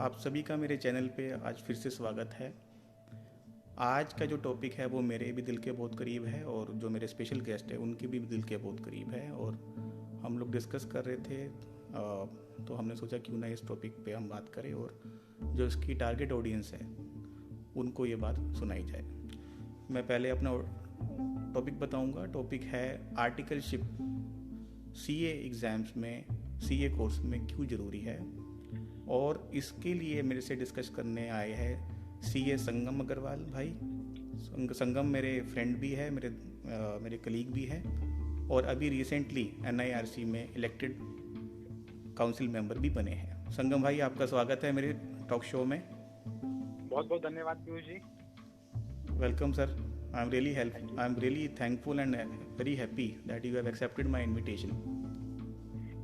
आप सभी का मेरे चैनल पे आज फिर से स्वागत है। आज का जो टॉपिक है वो मेरे भी दिल के बहुत करीब है और जो मेरे स्पेशल गेस्ट है उनके भी दिल के बहुत करीब है। और हम लोग डिस्कस कर रहे थे तो हमने सोचा क्यों ना इस टॉपिक पे हम बात करें और जो इसकी टारगेट ऑडियंस है उनको ये बात सुनाई जाए। मैं पहले अपना टॉपिक बताऊंगा। टॉपिक है आर्टिकलशिप सीए एग्ज़ाम्स में, सीए कोर्स में क्यों ज़रूरी है। और इसके लिए मेरे से डिस्कस करने आए हैं सीए संगम अग्रवाल भाई। संगम मेरे फ्रेंड भी है, मेरे कलीग भी है और अभी रिसेंटली एनआईआरसी में इलेक्टेड काउंसिल मेंबर भी बने हैं। संगम भाई, आपका स्वागत है मेरे टॉक शो में। बहुत बहुत धन्यवाद Piyush ji. Welcome sir. I am really thankful and very happy that you have accepted my invitation.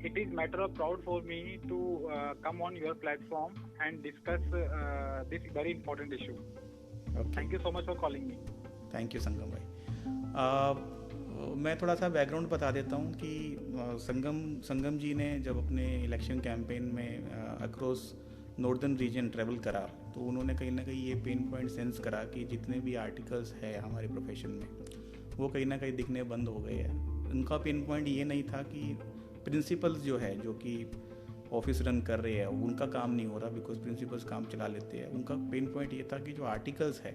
It is matter of proud for me to come on your platform and discuss this very important issue. Okay. Thank you so much for calling me. Thank you Sangam भाई। मैं थोड़ा सा background बता देता हूँ कि संगम जी ने जब अपने इलेक्शन कैंपेन में अक्रॉस नॉर्दर्न रीजन ट्रैवल करा तो उन्होंने कहीं ना कहीं ये पेन पॉइंट सेंस करा कि जितने भी आर्टिकल्स है हमारे प्रोफेशन में वो कहीं ना कहीं दिखने बंद हो गए हैं। उनका पेन पॉइंट ये नहीं था कि प्रिंसिपल्स जो है जो कि ऑफिस रन कर रहे हैं उनका काम नहीं हो रहा, बिकॉज प्रिंसिपल्स काम चला लेते हैं। उनका पेन पॉइंट ये था कि जो आर्टिकल्स है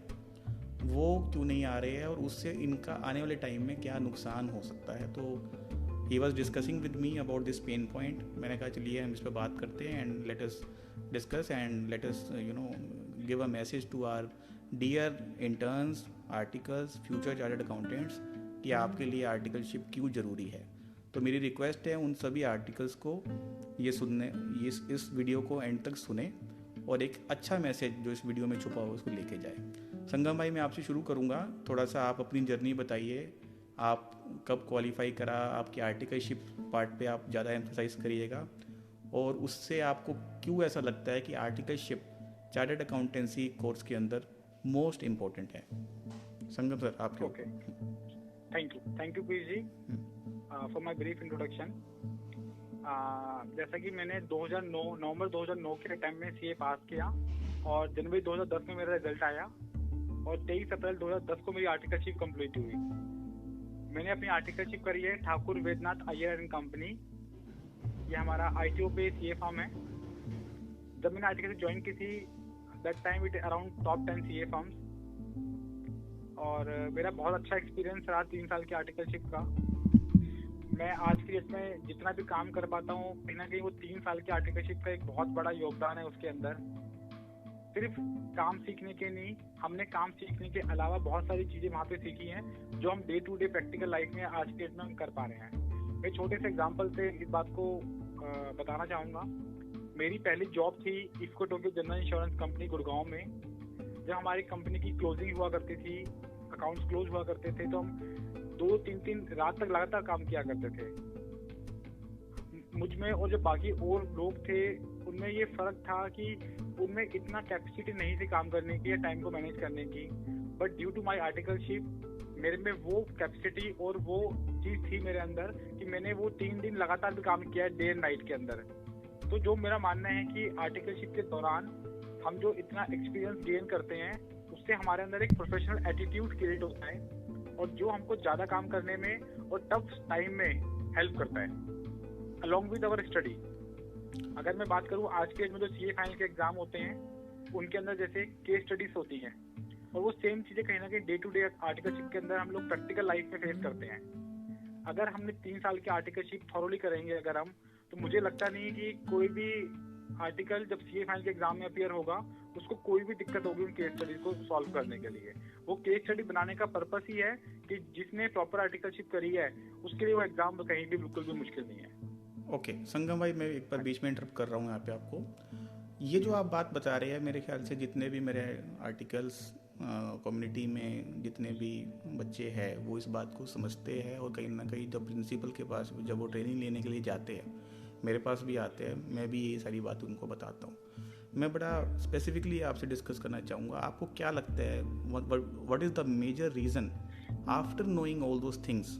वो क्यों नहीं आ रहे हैं और उससे इनका आने वाले टाइम में क्या नुकसान हो सकता है। तो he was discussing with me about this pain point. मैंने कहा चलिए हम इस पर बात करते हैं and let us discuss and let us give a message to our dear interns, articles, future chartered accountants कि आपके लिए आर्टिकलशिप क्यों ज़रूरी है। तो मेरी रिक्वेस्ट है उन सभी आर्टिकल्स को ये सुनने, इस वीडियो को एंड तक सुने और एक अच्छा मैसेज जो इस वीडियो में छुपा हो उसको लेके जाए। संगम भाई, मैं आपसे शुरू करूँगा। थोड़ा सा आप अपनी जर्नी बताइए, आप कब क्वालिफाई करा, आपकी आर्टिकलशिप पार्ट पे आप ज़्यादा एम्फसाइज करिएगा और उससे आपको क्यों ऐसा लगता है कि आर्टिकलशिप चार्टर्ड अकाउंटेंसी कोर्स के अंदर मोस्ट इम्पोर्टेंट है। संगम सर, आपके। Okay, thank you Piyush ji for my brief introduction. जैसा कि मैंने नवंबर 2009 के टाइम में सीए पास किया और जनवरी 2010 में मेरा रिजल्ट आया और 23 अप्रैल 2010 को मेरी आर्टिकलशिप कंप्लीट हुई। मैंने अपनी आर्टिकलशिप करी है ठाकुर वेदनाथ अय्यर एंड कंपनी। ये हमारा आईटीओ पे सीए फर्म है। जब मैंने आर्टिकलशिप ज्वाइन की थी that time it around top 10 CA firms और मेरा बहुत अच्छा एक्सपीरियंस रहा 3 साल की आर्टिकलशिप का। मैं आज की डेट में जितना भी काम कर पाता हूँ कहीं ना कहीं वो 3 साल की आर्टिकलशिप का एक बहुत बड़ा योगदान है उसके अंदर। सिर्फ काम सीखने के नहीं, हमने काम सीखने के अलावा बहुत सारी चीज़ें वहाँ पे सीखी हैं जो हम day to day practical life में आज की डेट में हम कर पा रहे हैं। मैं छोटे से एग्जाम्पल से इस बात को बताना चाहूँगा। मेरी पहली जॉब थी IFFCO Tokyo general insurance company Gurgaon में। जब हमारी कंपनी की क्लोजिंग हुआ करती थी, अकाउंट्स क्लोज हुआ करते थे तो हम 2-3 रात तक लगातार काम किया करते थे। मुझ में और जो बाकी और लोग थे उनमें ये फर्क था कि उनमें इतना कैपेसिटी नहीं थी काम करने की या टाइम को मैनेज करने की। But due to my articleship मेरे में वो कैपेसिटी और वो चीज़ थी मेरे अंदर कि मैंने वो 3 दिन लगातार भी काम किया डे एंड नाइट के अंदर। तो जो मेरा मानना है कि आर्टिकलशिप के दौरान हम जो इतना एक्सपीरियंस गेन करते हैं उससे हमारे अंदर एक प्रोफेशनल एटीट्यूड क्रिएट होता है और जो हमको ज़्यादा काम करने में और टफ टाइम में हेल्प करता है अलॉन्ग विद अवर स्टडी। अगर मैं बात करूँ आज के डेट में जो सीए फाइनल के एग्जाम होते हैं उनके अंदर जैसे केस स्टडीज होती हैं और वो सेम चीज़ें कहीं ना कहीं डे टू डे आर्टिकलशिप के अंदर हम लोग प्रैक्टिकल लाइफ में फेस करते हैं। अगर हमने 3 साल की आर्टिकलशिप थॉरोली करेंगे अगर हम, तो मुझे लगता नहीं कि कोई भी आर्टिकल जब सीए फाइनल के एग्जाम में अपीयर होगा उसको कोई भी दिक्कत होगी उन केस स्टडीज को सॉल्व करने के लिए। वो केस स्टडी बनाने का पर्पस ही है कि जिसने प्रॉपर आर्टिकलशिप करी है उसके लिए वो एग्जाम कहीं भी बिल्कुल भी मुश्किल नहीं है। ओके संगम भाई, मैं एक बार बीच में इंटरप्ट कर रहा हूँ यहाँ पे आपको। ये जो आप बात बता रहे हैं, मेरे ख्याल से जितने भी मेरे आर्टिकल्स कम्युनिटी में जितने भी बच्चे हैं वो इस बात को समझते हैं और कहीं ना कहीं जब प्रिंसिपल के पास जब वो ट्रेनिंग लेने के लिए जाते हैं, मेरे पास भी आते हैं, मैं भी ये सारी बात उनको बताता हूँ। मैं बड़ा स्पेसिफिकली आपसे डिस्कस करना चाहूँगा, आपको क्या लगता है what is the major reason after knowing all those things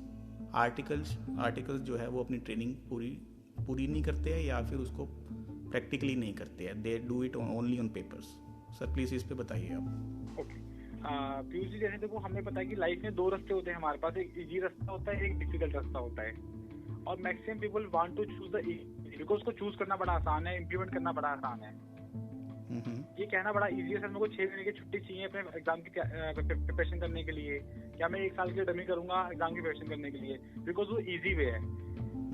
articles जो है वो अपनी ट्रेनिंग पूरी नहीं करते हैं या फिर उसको प्रैक्टिकली नहीं करते हैं, they do it only on papers. Sir please इस पे बताइए आप। ओके पीयूष जी, जैसे देखो हमें पता है कि लाइफ में दो रास्ते होते हैं हमारे पास, एक इजी रास्ता होता है, एक डिफिकल्ट रास्ता होता है, और maximum people want to choose the easy because उसको चूज करना बड़ा आसान है, इम्प्लीमेंट करना बड़ा आसान है। ये कहना बड़ा इजी है सर, मेरे को 6 महीने की छुट्टी चाहिए अपने एग्जाम की प्रिपरेशन करने के लिए, क्या मैं 1 साल की डमी करूंगा एग्जाम की प्रिपरेशन करने के लिए, बिकॉज वो इजी वे है।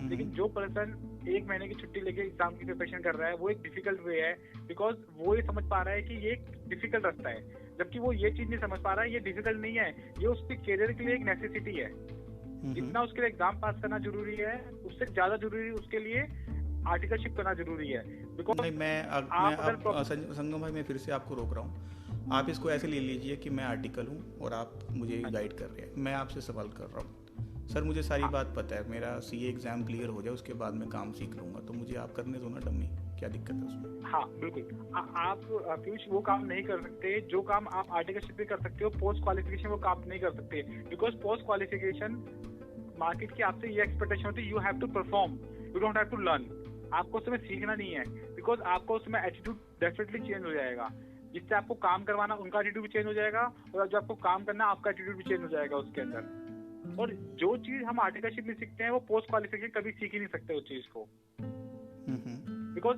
लेकिन जो पर्सन 1 महीने की छुट्टी लेके एग्जाम की प्रिपरेशन कर रहा है वो एक डिफिकल्ट वे है, बिकॉज वो ये समझ पा रहा है कि ये एक डिफिकल्ट रास्ता है, जबकि वो ये चीज नहीं समझ पा रहा है ये डिफिकल्ट नहीं है, ये उसके करियर के लिए एक नेसेसिटी है। जितना उसके लिए एग्जाम पास करना जरूरी है, उससे ज्यादा जरूरी उसके लिए आर्टिकलशिप करना जरूरी है। बिकॉज संगम भाई मैं फिर से आपको रोक रहा हूँ, आप इसको ऐसे ले लीजिए कि मैं आर्टिकल हूँ और आप मुझे गाइड कर रहे हैं। मैं आपसे सवाल कर रहा हूँ, सर मुझे सारी बात पता है, मेरा सीए एग्जाम क्लियर हो जाए उसके बाद मैं काम सीख लूँगा, तो मुझे आप करने दो ना डमी, क्या दिक्कत है उसमें? हाँ बिल्कुल, आप पीयूष वो काम नहीं कर सकते जो काम आप आर्टिकलशिप में कर सकते हो, पोस्ट क्वालिफिकेशन वो काम नहीं कर सकते, बिकॉज पोस्ट क्वालिफिकेशन मार्केट की आपसे ये एक्सपेक्टेशन होती है, you have to perform, you don't have to learn. आपको उसमें सीखना नहीं है, बिकॉज आपको उसमें एटीट्यूड डेफिनेटली चेंज हो जाएगा, जिससे आपको काम करवाना उनका एटीट्यूड भी चेंज हो जाएगा, और जो आपको काम करना आपका एटीट्यूड भी चेंज हो जाएगा उसके अंदर। और जो चीज हम आर्टिकलशिप में सीखते हैं वो पोस्ट क्वालिफिकेशन कभी सीख ही नहीं सकते उस चीज को, बिकॉज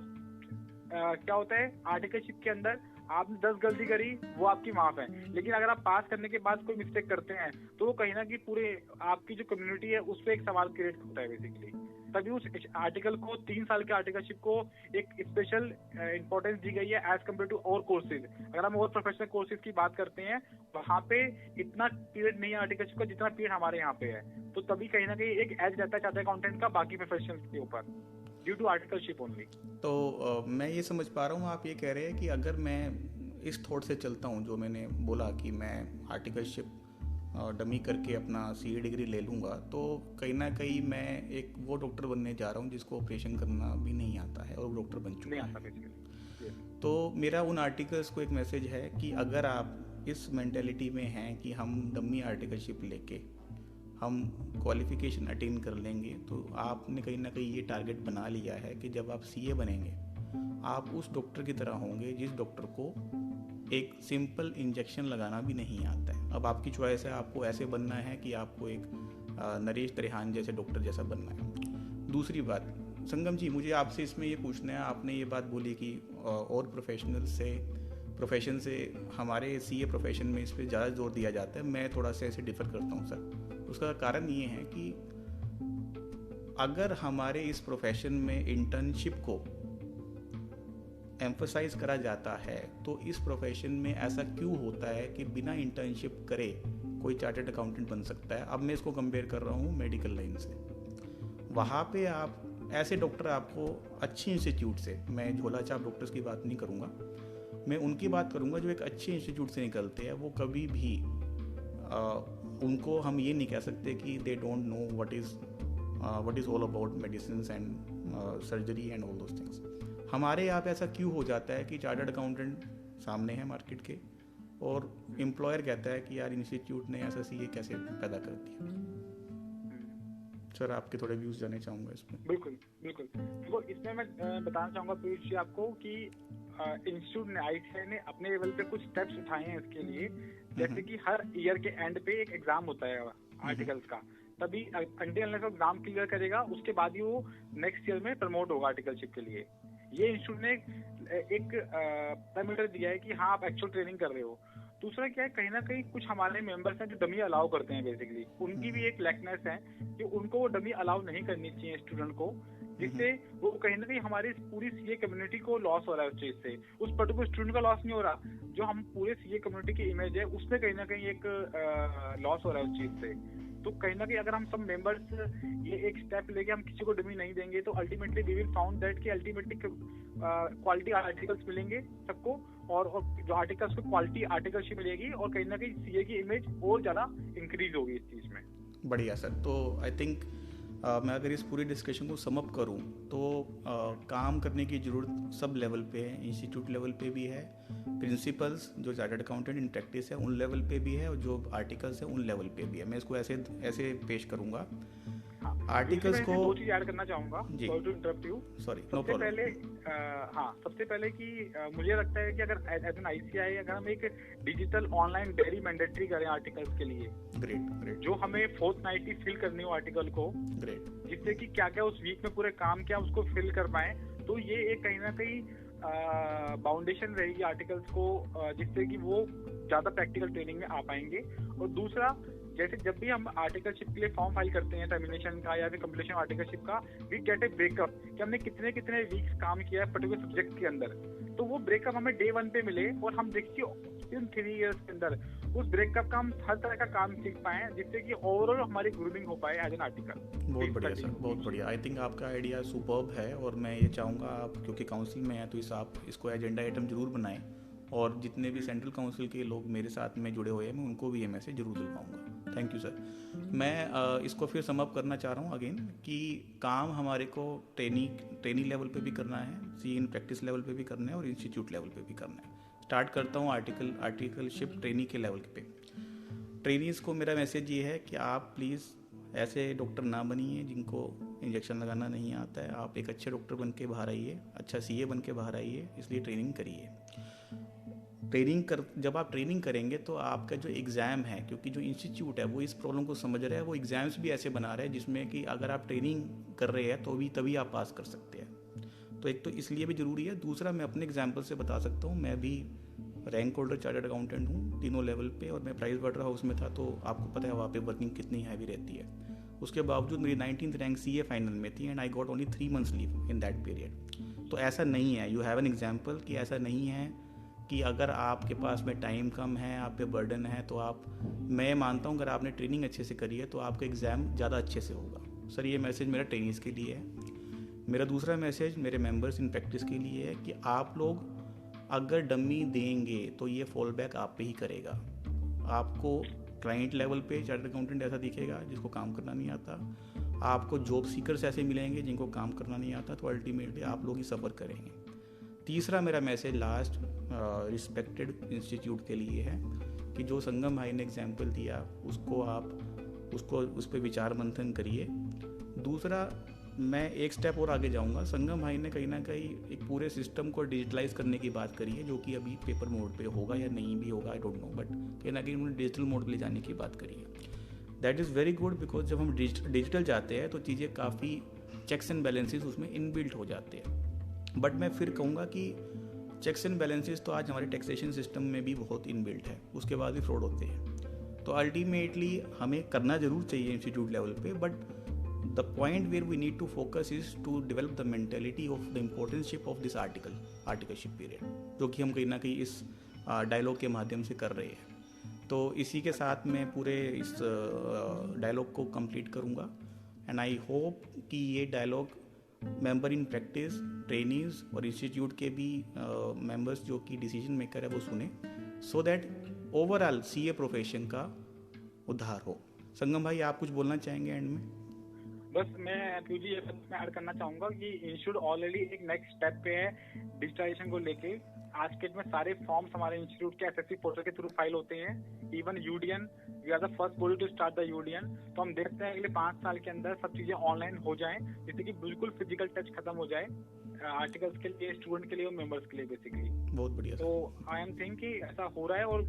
क्या होता है आर्टिकलशिप के अंदर आपने 10 गलती करी वो आपकी माफ है, लेकिन अगर आप पास करने के बाद कोई मिस्टेक करते हैं तो वो कहीं ना कहीं पूरे आपकी जो कम्युनिटी है उस पर एक सवाल क्रिएट होता है बेसिकली। तभी उस आर्टिकल को 3 साल के आर्टिकलशिप को एक स्पेशल इंपॉर्टेंस दी गई है एज कम्पेयर टू और कोर्सेज। अगर हम और प्रोफेशनल कोर्सेज की बात करते हैं वहाँ पे इतना पीरियड नहीं है आर्टिकलशिप का जितना पीरियड हमारे यहाँ पे है, तो तभी कहीं ना कहीं एक एज रहता है चार्टर्ड अकाउंटेंट का बाकी प्रोफेशनल्स के ऊपर, ड्यू टू आर्टिकलशिप ओनली। तो मैं ये समझ पा रहा हूँ आप ये कह रहे हैं कि अगर मैं इस थॉट से चलता हूँ जो मैंने बोला कि मैं आर्टिकलशिप डमी करके अपना सीए डिग्री ले लूँगा, तो कहीं ना कहीं मैं एक वो डॉक्टर बनने जा रहा हूँ जिसको ऑपरेशन करना भी नहीं आता है और डॉक्टर बन चुका है। तो मेरा उन आर्टिकल्स को एक मैसेज है कि अगर आप इस मेंटेलिटी में हैं कि हम डमी आर्टिकलशिप लेके हम क्वालिफिकेशन अटेन कर लेंगे, तो आपने कहीं ना कहीं ये टारगेट बना लिया है कि जब आप सीए बनेंगे आप उस डॉक्टर की तरह होंगे जिस डॉक्टर को एक सिंपल इंजेक्शन लगाना भी नहीं आता है। अब आपकी चॉइस है, आपको ऐसे बनना है कि आपको एक नरेश त्रेहान जैसे डॉक्टर जैसा बनना है। दूसरी बात संगम जी, मुझे आपसे इसमें ये पूछना है, आपने ये बात बोली कि और प्रोफेशन से हमारे सीए प्रोफेशन में इस पर ज़्यादा जोर दिया जाता है। मैं थोड़ा सा ऐसे डिफ़र करता हूँ सर। उसका कारण ये है कि अगर हमारे इस प्रोफेशन में इंटर्नशिप को एम्फसाइज करा जाता है तो इस प्रोफेशन में ऐसा क्यों होता है कि बिना इंटर्नशिप करे कोई चार्टर्ड अकाउंटेंट बन सकता है? अब मैं इसको कंपेयर कर रहा हूँ मेडिकल लाइन से। वहाँ पे आप ऐसे डॉक्टर आपको अच्छी इंस्टीट्यूट से, मैं झोला छाप डॉक्टर्स की बात नहीं करूँगा, मैं उनकी बात करूँगा जो एक अच्छे इंस्टीट्यूट से निकलते हैं, वो कभी भी उनको हम ये नहीं कह सकते कि they don't know what is all about medicine and surgery and all those things. हमारे यहाँ पे ऐसा क्यों हो जाता है कि चार्टर्ड अकाउंटेंट सामने है मार्केट के और एम्प्लॉयर कहता है कि यार इंस्टीट्यूट ने ऐसा सीए कैसे पैदा कर दिया? सर आपके थोड़े व्यूज जानना चाहूँगा इसमें। बिल्कुल बिल्कुल, तो इसमें मैं बताना चाहूँगा पीयूष जी आपको कि इंस्टीट्यूट ने आईसीआई ने अपने लेवल पे कुछ स्टेप्स उठाए हैं इसके लिए, जैसे कि हर ईयर के एंड पे एक एग्जाम होता है आर्टिकल्स का, तभी अंटिल अनलेस वो एग्जाम क्लियर करेगा उसके बाद ही वो नेक्स्ट ईयर में प्रमोट होगा आर्टिकलशिप के लिए। ये इंस्टीट्यूट ने एक पैरामीटर दिया है कि हाँ आप एक्चुअल ट्रेनिंग कर रहे हो। दूसरा क्या है, कहीं ना कहीं कुछ हमारे मेंबर्स हैं जो डमी अलाउ करते हैं, बेसिकली उनकी भी एक लैकनेस है कि उनको वो डमी अलाउ नहीं करनी चाहिए स्टूडेंट को, जिससे वो कहीं ना कहीं हमारी पूरी सीए कम्युनिटी को लॉस हो रहा है उस चीज से। उस पर्टिकुलर स्टूडेंट का लॉस नहीं हो रहा, जो हम पूरे सीए कम्युनिटी की इमेज है उसमें कहीं ना कहीं एक लॉस हो रहा है उस चीज से। तो कहीं ना कहीं अगर हम सब मेंबर्स ये एक स्टेप लेके हम किसी को डमी नहीं देंगे तो ultimately we will found that कि अल्टीमेटली क्वालिटी आर्टिकल्स मिलेंगे सबको, और जो आर्टिकल्स को क्वालिटी आर्टिकलशिप मिलेगी और कहीं ना कहीं सीए की इमेज और ज़्यादा इंक्रीज होगी इस चीज़ में। बढ़िया सर। तो आई थिंक मैं अगर इस पूरी डिस्कशन को समअप करूं तो काम करने की ज़रूरत सब लेवल पे है, इंस्टीट्यूट लेवल पे भी है, प्रिंसिपल्स जो चार्टर्ड अकाउंटेंट इन प्रैक्टिस है उन लेवल पे भी है, और जो आर्टिकल्स है उन लेवल पे भी है। मैं इसको ऐसे पेश करूंगा हाँ, आर्टिकल्स को दो चीज ऐड करना चाहूंगा, sorry to interrupt you. Sorry, no सबसे प्रॉब्लम। पहले सबसे पहले कि मुझे लगता है कि अगर एज एन आईसीआई अगर हम एक डिजिटल ऑनलाइन डेयरी मैंडेटरी करें आर्टिकल्स के लिए, ग्रेट ग्रेट, जो हमें फोर्टनाइटली फिल करनी हो आर्टिकल को, ग्रेट, जिससे कि क्या क्या उस वीक में पूरे काम किया उसको फिल कर पाए, तो ये एक कहीं ना कहीं बाउंडेशन रहेगी आर्टिकल्स को, जिससे कि वो ज्यादा प्रैक्टिकल ट्रेनिंग में आ पाएंगे। और दूसरा, जैसे जब भी हम आर्टिकलशिप के लिए फॉर्म फाइल करते हैं टर्मिनेशन का या फिर कंप्लीशन आर्टिकलशिप का, वी गेट ए ब्रेकअप कि हमने कितने कितने वीक्स काम किया है पर्टिकुलर सब्जेक्ट के अंदर, तो वो ब्रेकअप हमें डे 1 पे मिले और हम देखिए इन 3 इयर्स के अंदर उस ब्रेकअप का हम हर तरह का काम सीख पाए, जिससे कि ओवरऑल हमारी ग्रूमिंग हो पाए एज एन आर्टिकल। बहुत बढ़िया सर, बहुत बढ़िया। आई थिंक आपका आइडिया सुपर्ब है और मैं ये चाहूँगा आप, क्योंकि काउंसिल में है तो आप इसको एजेंडा आइटम जरूर बनाएं, और जितने भी सेंट्रल काउंसिल के लोग मेरे साथ में जुड़े हुए हैं मैं उनको भी ये मैसेज जरूर दिलवाऊंगा। Thank you sir. मैं इसको फिर सम अप करना चाह रहा हूँ अगेन कि काम हमारे को ट्रेनिंग लेवल पे भी करना है, सी इन प्रैक्टिस लेवल पे भी करना है और इंस्टीट्यूट लेवल पे भी करना है। स्टार्ट करता हूँ आर्टिकलशिप ट्रेनिंग के लेवल पे। ट्रेनिंग्स को मेरा मैसेज ये है कि आप प्लीज़ ऐसे डॉक्टर ना बनिए जिनको इंजेक्शन लगाना नहीं आता है। आप एक अच्छे डॉक्टर बन के बाहर आइए, अच्छा सीए बन के बाहर आइए, इसलिए ट्रेनिंग करिए। जब आप ट्रेनिंग करेंगे तो आपका जो एग्ज़ाम है, क्योंकि जो इंस्टीट्यूट है वो इस प्रॉब्लम को समझ रहा है, वो एग्ज़ाम्स भी ऐसे बना रहा है जिसमें कि अगर आप ट्रेनिंग कर रहे हैं तो भी तभी आप पास कर सकते हैं। तो एक तो इसलिए भी ज़रूरी है। दूसरा, मैं अपने एग्जाम्पल से बता सकता हूँ, मैं भी रैंक होल्डर चार्टर्ड अकाउंटेंट हूँ तीनों लेवल पे, और मैं प्राइस वाटर हाउस में था तो आपको पता है वहाँ पे वर्किंग कितनी हैवी रहती है। उसके बावजूद मेरी 19th रैंक सीए फाइनल में थी and I got only 3 months leave in that period. तो ऐसा नहीं है, यू हैव एन एग्जाम्पल कि ऐसा नहीं है कि अगर आपके पास में टाइम कम है, आप पे बर्डन है, तो आप, मैं मानता हूँ अगर आपने ट्रेनिंग अच्छे से करी है तो आपका एग्ज़ाम ज़्यादा अच्छे से होगा। सर ये मैसेज मेरा ट्रेनिंग्स के लिए है। मेरा दूसरा मैसेज मेरे मेंबर्स इन प्रैक्टिस के लिए है कि आप लोग अगर डमी देंगे तो ये फॉल बैक आप पे ही करेगा। आपको क्लाइंट लेवल पे चार्टर्ड अकाउंटेंट ऐसा दिखेगा जिसको काम करना नहीं आता, आपको जॉब सीकर्स ऐसे मिलेंगे जिनको काम करना नहीं आता, तो अल्टीमेटली आप लोग ही सफ़र करेंगे। तीसरा मेरा मैसेज लास्ट रिस्पेक्टेड इंस्टीट्यूट के लिए है कि जो संगम भाई ने एग्जाम्पल दिया उसको उस पर विचार मंथन करिए। दूसरा, मैं एक स्टेप और आगे जाऊंगा। संगम भाई ने कहीं ना कहीं एक पूरे सिस्टम को डिजिटलाइज करने की बात करी है, जो कि अभी पेपर मोड पे होगा या नहीं भी होगा, आई डोंट नो, बट कहीं ना कहीं उन्होंने डिजिटल मोड पे ले जाने की बात करी है। That is very good, because जब हम डिजिटल जाते हैं तो चीज़ें काफ़ी चेक्स एंड बैलेंसेस उसमें इनबिल्ट हो जाते हैं। बट मैं फिर कहूँगा कि चेक्स एंड बैलेंसेस तो आज हमारे टैक्सेशन सिस्टम में भी बहुत इनबिल्ट है, उसके बाद भी फ्रॉड होते हैं। तो अल्टीमेटली हमें करना ज़रूर चाहिए इंस्टीट्यूट लेवल पे, but the point where we need to focus is to develop the mentality of the importanceship of this articleship period, जो कि हम कहीं ना कहीं इस डायलॉग के माध्यम से कर रहे हैं। तो इसी के साथ मैं पूरे इस डायलॉग को कंप्लीट करूँगा एंड आई होप कि ये dialogue member in practice, trainees और इंस्टीट्यूट के भी मेंबर्स जो कि डिसीजन मेकर है वो सुने, so that overall CA profession का उद्धार हो। संगम भाई, आप कुछ बोलना चाहेंगे एंड में? बस मैं पीजी में ऐड करना चाहूंगा कि इंस्टीट्यूट ऑलरेडी एक नेक्स्ट स्टेप पे है डिजिटलाइजेशन को लेके। आज के डेट में सारे फॉर्म्स हमारे इंस्टीट्यूट के एसएससी पोर्टल के थ्रू फाइल होते हैं। Even UDN, we are the first body to start the UDN. तो हम देखते हैं अगले 5 साल के अंदर सब चीजें ऑनलाइन हो जाएं, जिससे कि बिल्कुल फिजिकल टच खत्म हो जाए आर्टिकल्स के लिए, स्टूडेंट के लिए और मेंबर्स के लिए बेसिकली। बहुत बढ़िया। तो आई एम थिंक कि ऐसा हो रहा है और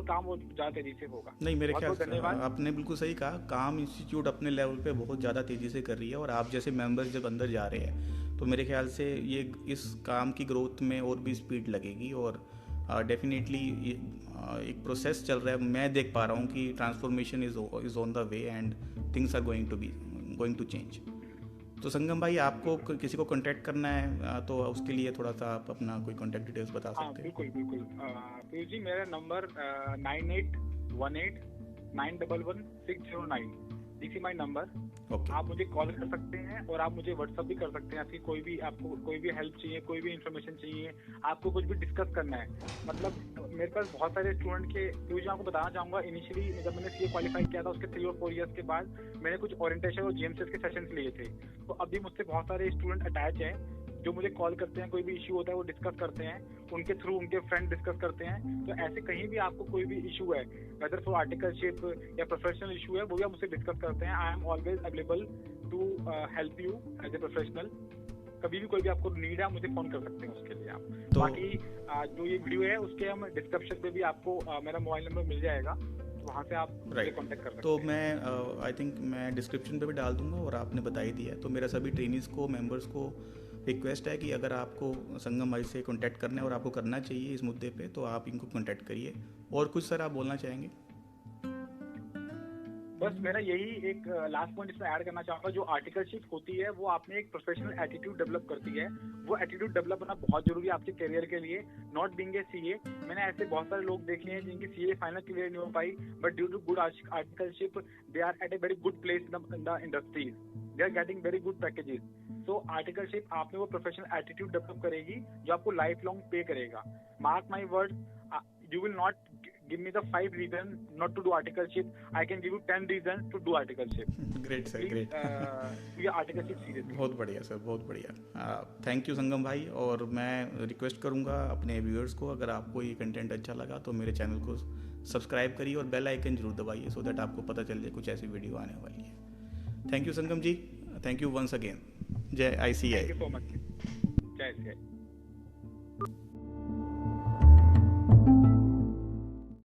काम वो ज़्यादा तेजी से होगा। नहीं, मेरे ख्याल से आपने बिल्कुल सही कहा, काम इंस्टीट्यूट अपने लेवल पे बहुत ज़्यादा तेज़ी से कर रही है, और आप जैसे मेंबर्स जब अंदर जा रहे हैं तो मेरे ख्याल से ये इस काम की ग्रोथ में और भी स्पीड लगेगी, और डेफिनेटली एक प्रोसेस चल रहा है। मैं देख पा रहा हूँ कि transformation is on the way and things are going to change. तो संगम भाई, आपको किसी को कांटेक्ट करना है तो उसके लिए थोड़ा सा आप अपना कोई कांटेक्ट डिटेल्स बता सकते हैं? बिल्कुल पीयूष जी, मेरा number 9818911609, this is my number. आप मुझे कॉल कर सकते हैं और आप मुझे व्हाट्सअप भी कर सकते हैं। आपको कोई भी हेल्प चाहिए, कोई भी इन्फॉर्मेशन चाहिए, आपको कुछ भी डिस्कस करना है। मतलब मेरे पास बहुत सारे स्टूडेंट के, पीयूष, आपको बताना चाहूंगा, इनिशियली जब मैंने सीए क्वालिफाई किया था उसके 3 और 4 इयर्स के बाद मैंने कुछ ओरिएंटेशन और जीएमसीएस के सेशंस लिए थे। तो अभी मुझसे बहुत सारे स्टूडेंट अटैच हैं जो मुझे कॉल करते हैं, कोई भी इशू होता है वो डिस्कस करते हैं, उनके थ्रू उनके फ्रेंड डिस्कस करते हैं। तो ऐसे कहीं भी आपको कोई भी इशू है, वेदर फॉर आर्टिकलशिप या प्रोफेशनल इशू है, वो भी आप मुझसे डिस्कस करते हैं। I am always available to help you as a professional. कभी भी कोई भी आपको नीड है, मुझे फोन कर सकते हैं उसके लिए आप। तो बाकी जो ये वीडियो है उसके हम डिस्क्रिप्शन पे भी आपको मेरा मोबाइल नंबर मिल जाएगा, तो वहाँ से आप मुझे कांटेक्ट कर सकते हैं। तो मैं आई थिंक मैं डिस्क्रिप्शन पे भी डाल दूंगा, और आपने बता ही दिया। तो मेरा सभी ट्रेनिंग्स को, मेंबर्स को रिक्वेस्ट है कि अगर आपको संगम भाई से कांटेक्ट करना है और आपको करना चाहिए इस मुद्दे पे, तो आप इनको कांटेक्ट करिए। और कुछ सर आप बोलना चाहेंगे? बस मेरा यही एक लास्ट पॉइंट इसमें ऐड करना चाहूँगा, जो आर्टिकलशिप होती है वो आप में एक प्रोफेशनल एटीट्यूड डेवलप करती है। वो एटीट्यूड डेवलप करना बहुत जरूरी है आपके करियर के लिए, नॉट बीइंग ए सीए। मैंने ऐसे बहुत सारे लोग देखे हैं जिनकी सीए फाइनल क्लियर नहीं हो पाई, but due to good articleship they are at a very good place in the industries, they are getting very good packages. So articleship आप में वो प्रोफेशनल एटीट्यूड डेवलप करेगी जो आपको लाइफ लॉन्ग पे करेगा। Mark my word, you will not give me the 5 reasons not to do articleship. I can give you 10 reasons to do articleship. Great sir, great. ये articleship seriously. बहुत बढ़िया sir, बहुत बढ़िया। थैंक यू संगम भाई। और मैं रिक्वेस्ट करूँगा अपने व्यूअर्स को, अगर आपको ये कंटेंट अच्छा लगा तो मेरे चैनल को सब्सक्राइब करिए और बेल आइकन जरूर दबाइए, सो दैट आपको पता चल जाए कुछ ऐसी वीडियो आने वाली है। Thank you Sangam ji, thank you once again. जय ICI। Thank you so much. जय ICI।